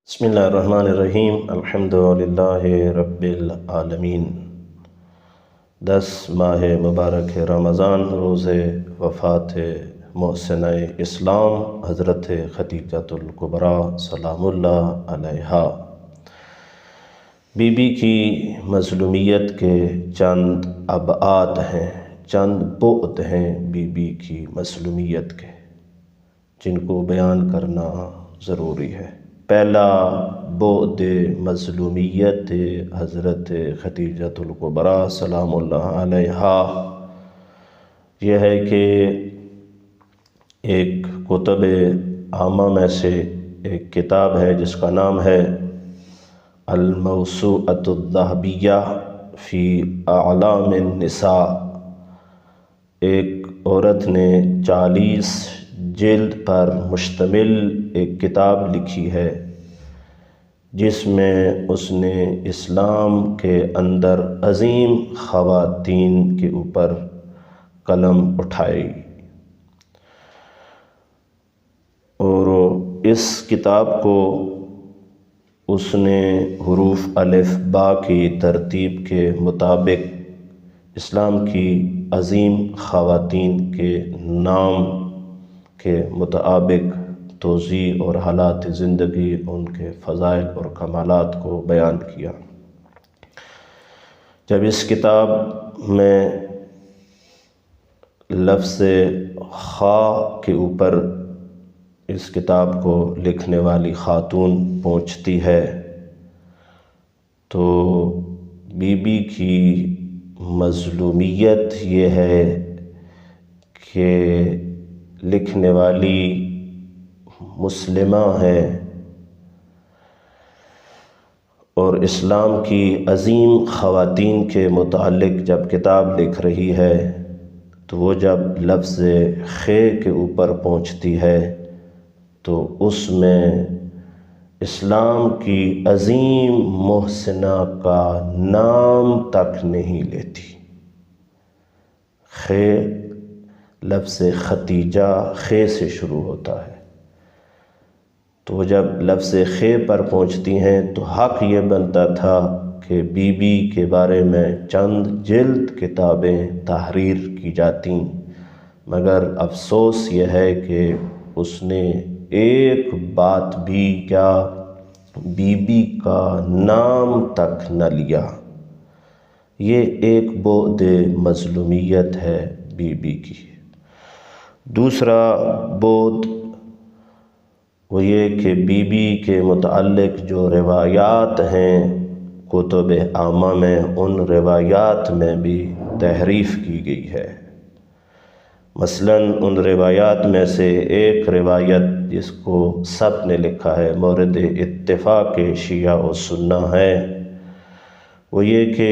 بسم اللہ الرحمن الرحیم الحمدللہ رب العالمین 10 ماہ مبارک رمضان، روز وفات محسنہ اسلام حضرت خدیجۃ الکبریٰ سلام اللہ علیہا۔ بی بی کی مظلومیت کے چند ابعاد ہیں، چند بعد ہیں بی بی کی مظلومیت کے، جن کو بیان کرنا ضروری ہے۔ پہلا بعد مظلومیت حضرت خدیجۃ الکبریٰ سلام اللہ علیہا یہ ہے کہ ایک کتب عامہ میں سے ایک کتاب ہے جس کا نام ہے الموسوعۃ الذہبیہ فی اعلام النساء۔ ایک عورت نے 40 جلد پر مشتمل ایک کتاب لکھی ہے جس میں اس نے اسلام کے اندر عظیم خواتین کے اوپر قلم اٹھائی، اور اس کتاب کو اس نے حروف الف با کی ترتیب کے مطابق اسلام کی عظیم خواتین کے نام کے مطابق توضیح اور حالات زندگی، ان کے فضائل اور کمالات کو بیان کیا۔ جب اس کتاب میں لفظ خا کے اوپر اس کتاب کو لکھنے والی خاتون پہنچتی ہے تو بی بی کی مظلومیت یہ ہے کہ لکھنے والی مسلمہ ہے اور اسلام کی عظیم خواتین کے متعلق جب کتاب لکھ رہی ہے تو وہ جب لفظ خے کے اوپر پہنچتی ہے تو اس میں اسلام کی عظیم محسنہ کا نام تک نہیں لیتی۔ خے لفظ ختیجہ خے سے شروع ہوتا ہے، تو وہ جب لفظ خے پر پہنچتی ہیں تو حق یہ بنتا تھا کہ بی بی کے بارے میں چند جلد کتابیں تحریر کی جاتیں، مگر افسوس یہ ہے کہ اس نے ایک بات بھی کیا بی بی کا نام تک نہ لیا۔ یہ ایک بعد مظلومیت ہے بی بی کی۔ دوسرا بعد وہ یہ کہ بی بی کے متعلق جو روایات ہیں کتب عامہ میں، ان روایات میں بھی تحریف کی گئی ہے۔ مثلاً ان روایات میں سے ایک روایت جس کو سب نے لکھا ہے، مورد اتفاق شیعہ و سنہ ہے، وہ یہ کہ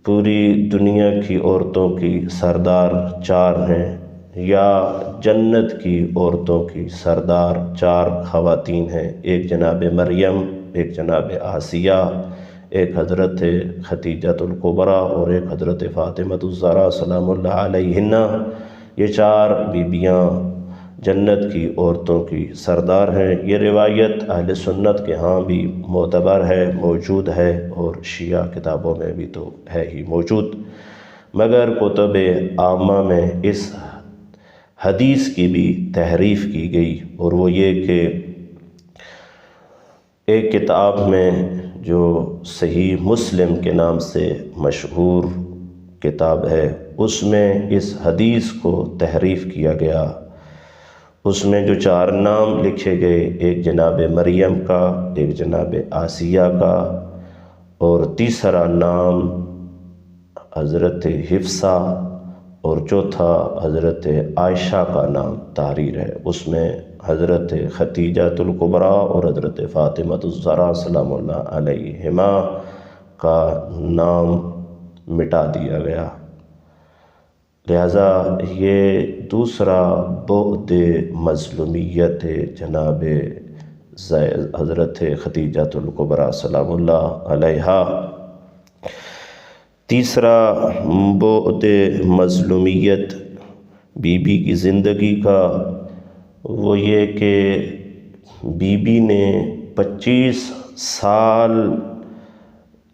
پوری دنیا کی عورتوں کی سردار 4 ہیں، یا جنت کی عورتوں کی سردار 4 خواتین ہیں، ایک جناب مریم، ایک جناب آسیہ، ایک حضرت خدیجۃ الکبریٰ اور ایک حضرت فاطمہ الزہرا سلام اللہ علیہن۔ یہ 4 بیبیاں جنت کی عورتوں کی سردار ہیں۔ یہ روایت اہل سنت کے ہاں بھی معتبر ہے، موجود ہے، اور شیعہ کتابوں میں بھی تو ہے ہی موجود، مگر کتب عامہ میں اس حدیث کی بھی تحریف کی گئی، اور وہ یہ کہ ایک کتاب میں جو صحیح مسلم کے نام سے مشہور کتاب ہے، اس میں اس حدیث کو تحریف کیا گیا۔ اس میں جو 4 نام لکھے گئے، ایک جناب مریم کا، ایک جناب آسیہ کا، اور تیسرا نام حضرت حفصہ، اور چوتھا حضرت عائشہ کا نام تحریر ہے۔ اس میں حضرت خدیجۃ الکبریٰ اور حضرت فاطمہ الزہرا سلام اللہ علیہما کا نام مٹا دیا گیا۔ لہذا یہ دوسرا بعد مظلومیت جناب حضرت خدیجۃ الکبریٰ سلام اللہ علیہا۔ تیسرا بعد مظلومیت بی بی کی زندگی کا وہ یہ کہ بی بی نے 25 سال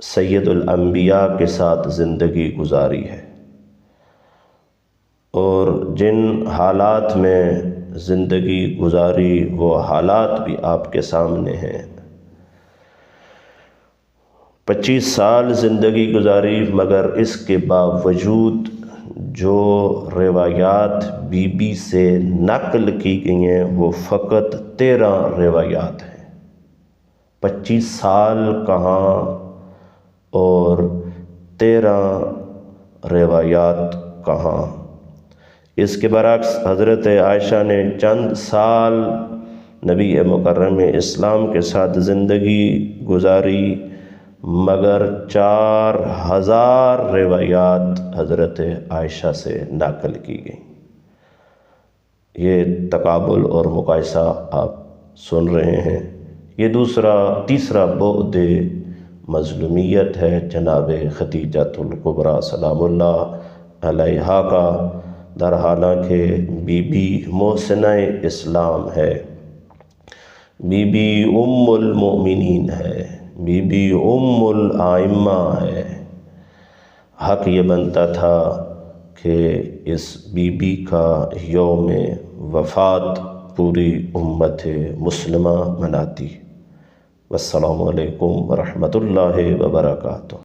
سید الانبیاء کے ساتھ زندگی گزاری ہے، اور جن حالات میں زندگی گزاری وہ حالات بھی آپ کے سامنے ہیں۔ 25 سال زندگی گزاری، مگر اس کے باوجود جو روایات بی بی سے نقل کی گئی ہیں وہ فقط 13 روایات ہیں۔ 25 سال کہاں اور 13 روایات کہاں؟ اس کے برعکس حضرت عائشہ نے چند سال نبی مکرم اسلام کے ساتھ زندگی گزاری، مگر 4000 روایات حضرت عائشہ سے نقل کی گئیں۔ یہ تقابل اور مقایسہ آپ سن رہے ہیں۔ یہ تیسرا بعد مظلومیت ہے جناب خدیجۃ الکبریٰ سلام اللہ علیہا کا، در حالانکہ بی بی محسنہ اسلام ہے، بی بی ام المؤمنین ہے، بی بی ام الائمہ ہے۔ حق یہ بنتا تھا کہ اس بی بی کا یوم وفات پوری امت مسلمہ مناتی۔ والسلام علیکم ورحمۃ اللہ وبرکاتہ۔